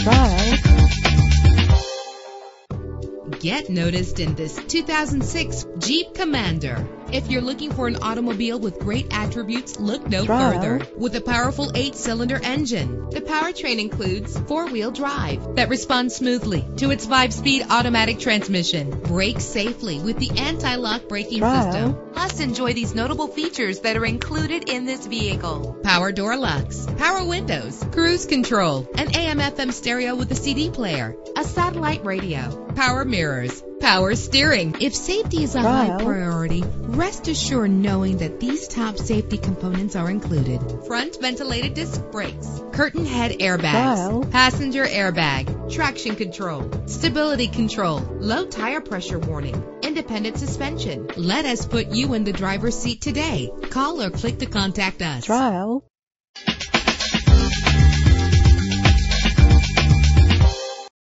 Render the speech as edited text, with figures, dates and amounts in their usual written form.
Trial. Get noticed in this 2006 Jeep Commander. If you're looking for an automobile with great attributes, look no further. With a powerful 8-cylinder engine, the powertrain includes 4-wheel drive that responds smoothly to its 5-speed automatic transmission. Brake safely with the anti-lock braking system. Plus, enjoy these notable features that are included in this vehicle: power door locks, power windows, cruise control, an AM/FM stereo with a CD player, a satellite radio, power mirrors, power steering. If safety is a high priority, rest assured knowing that these top safety components are included: front ventilated disc brakes, curtain head airbags, passenger airbag, traction control, stability control, low tire pressure warning, independent suspension. Let us put you in the driver's seat today. Call or click to contact us.